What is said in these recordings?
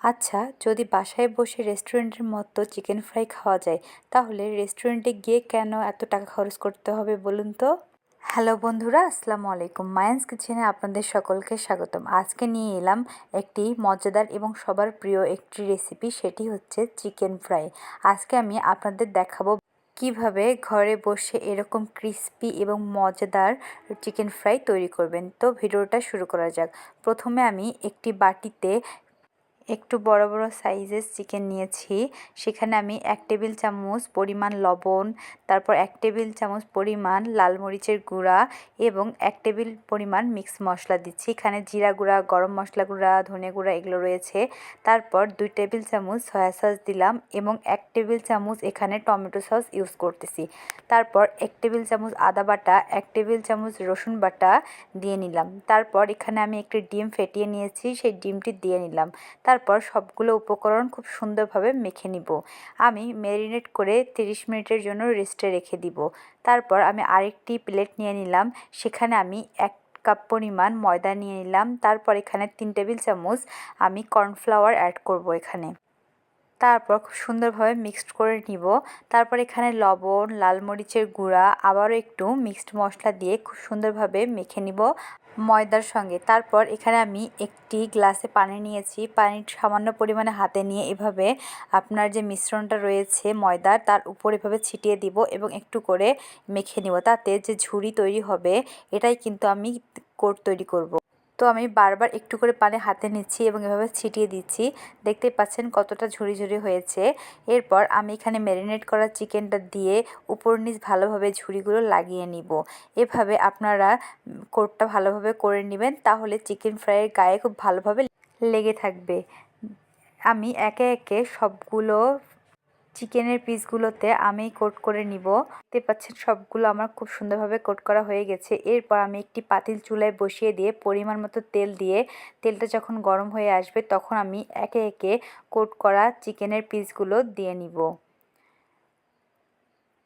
আচ্ছা, যদি বাসায় বসে রেস্টুরেন্টের মতো চিকেন ফ্রাই খাওয়া যায়, তাহলে রেস্টুরেন্টে গিয়ে কেন এত টাকা খরচ করতে হবে বলুন তো? হ্যালো বন্ধুরা, আসসালামু আলাইকুম। মায়ানস কিচেনে আপনাদের সকলকে স্বাগতম। আজকে নিয়ে এলাম একটি মজাদার এবং সবার প্রিয় একটি রেসিপি, সেটি হচ্ছে চিকেন ফ্রাই। আজকে আমি আপনাদের দেখাবো কিভাবে ঘরে বসে এরকম ক্রিস্পি এবং মজাদার চিকেন ফ্রাই তৈরি করবেন। তো ভিডিওটা শুরু করা যাক। প্রথমে আমি একটি বাটিতে একটু বড় বড় সাইজের চিকেন নিয়েছি। সেখানে আমি 1 টেবিল চামচ পরিমাণ লবণ, তারপর 1 টেবিল চামচ পরিমাণ লাল মরিচের গুঁড়া এবং 1 টেবিল পরিমাণ মিক্স মশলা দিচ্ছি। এখানে জিরা গুঁড়া, গরম মশলা গুঁড়া, ধনে গুঁড়া এগুলো রয়েছে। তারপর 2 টেবিল চামচ সয়া সস দিলাম এবং 1 টেবিল চামচ এখানে টমেটো সস ইউজ করতেছি। তারপর 1 টেবিল চামচ আদা বাটা, 1 টেবিল চামচ রসুন বাটা দিয়ে নিলাম। তারপর এখানে আমি একটি ডিম ফেটিয়ে নিয়েছি, সেই ডিমটি দিয়ে নিলাম। তারপর সবগুলো উপকরণ খুব সুন্দরভাবে মেখে নিব। আমি ম্যারিনেট করে 30 মিনিটের জন্য রেস্টে রেখে দিব। তারপর আমি আরেকটি প্লেট নিয়ে নিলাম। সেখানে আমি 1 কাপ পরিমাণ ময়দা নিয়ে নিলাম। তারপর এখানে 3 টেবিল চামচ আমি কর্নফ্লাওয়ার অ্যাড করব এখানে। তারপর খুব সুন্দরভাবে মিক্সড করে নিব। তারপর এখানে লবণ, লাল মরিচের গুঁড়া, আবারও একটু মিক্সড মশলা দিয়ে খুব সুন্দরভাবে মেখে নিব ময়দার সঙ্গে। তারপর এখানে আমি একটি গ্লাসে পানি নিয়েছি। পানি সামান্য পরিমাণে হাতে নিয়ে এভাবে আপনার যে মিশ্রণটা রয়েছে ময়দার, তার উপর এভাবে ছিটিয়ে দিব এবং একটু করে মেখে নিব। তাতে যে ঝুরি তৈরি হবে, এটাই কিন্তু আমি কোট তৈরি করব। তো আমি বারবার একটু করে পানি হাতে নিচ্ছি এবং এভাবে ছিটিয়ে দিচ্ছি। দেখতেই পাচ্ছেন কতটা ঝুরি ঝুরি হয়েছে। এরপর আমি এখানে ম্যারিনেট করা চিকেনটা দিয়ে উপর নিচ ভালোভাবে ঝুরিগুলো লাগিয়ে নিব। এভাবে আপনারা কোটটা ভালোভাবে করে নেবেন, তাহলে চিকেন ফ্রাইয়ের গায়ে খুব ভালোভাবে লেগে থাকবে। আমি একে একে সবগুলো চিকেনের পিসগুলোতে আমি কোট করে নিব। দেখতে পাচ্ছেন সবগুলো আমার খুব সুন্দরভাবে কোট করা হয়ে গেছে। এরপর আমি একটি পাতিল চুলায় বসিয়ে দিয়ে পরিমাণ মতো তেল দিয়ে, তেলটা যখন গরম হয়ে আসবে তখন আমি একে একে কোট করা চিকেনের পিসগুলো দিয়ে নিব।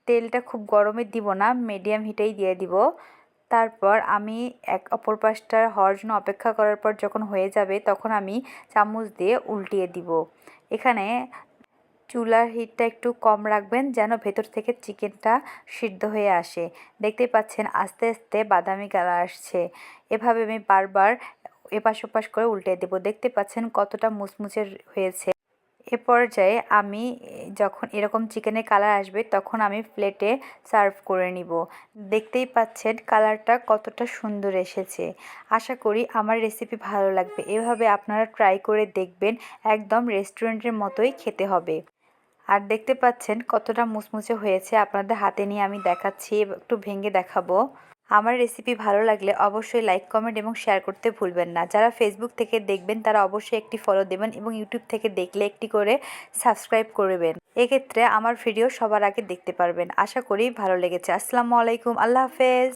তেলটা খুব গরমে দিব না, মিডিয়াম হিটেই দিয়ে দিব। তারপর আমি অপর পাশটা হওয়ার জন্য অপেক্ষা করার পর যখন হয়ে যাবে তখন আমি চামচ দিয়ে উল্টিয়ে দিব। এখানে চুলার হিটটা একটু কম রাখবেন যেন ভেতর থেকে চিকেনটা সিদ্ধ হয়ে আসে। দেখতেই পাচ্ছেন আস্তে আস্তে বাদামি কালার আসছে। এভাবে আমি বারবার এপাশ ওপাশ করে উল্টে দেব। দেখতে পাচ্ছেন কতটা মুচমুচে হয়েছে। এ পর্যায়ে আমি যখন এরকম চিকেনের কালার আসবে তখন আমি প্লেটে সার্ভ করে নিব। দেখতেই পাচ্ছেন কালারটা কতটা সুন্দর এসেছে। আশা করি আমার রেসিপি ভালো লাগবে। এভাবে আপনারা ট্রাই করে দেখবেন, একদম রেস্টুরেন্টের মতোই খেতে হবে। আর দেখতে পাচ্ছেন কতটা মুচমুচে হয়েছে। আপনাদের হাতে নিয়ে আমি দেখাচ্ছি, একটু ভেঙে দেখাবো। আমার রেসিপি ভালো লাগলে অবশ্যই লাইক, কমেন্ট এবং শেয়ার করতে ভুলবেন না। যারা ফেসবুক থেকে দেখবেন তারা অবশ্যই একটি ফলো দেবেন এবং ইউটিউব থেকে দেখলে একটি করে সাবস্ক্রাইব করবেন। এক্ষেত্রে আমার ভিডিও সবার আগে দেখতে পারবেন। আশা করি ভালো লেগেছে। আসসালামু আলাইকুম, আল্লাহ হাফেজ।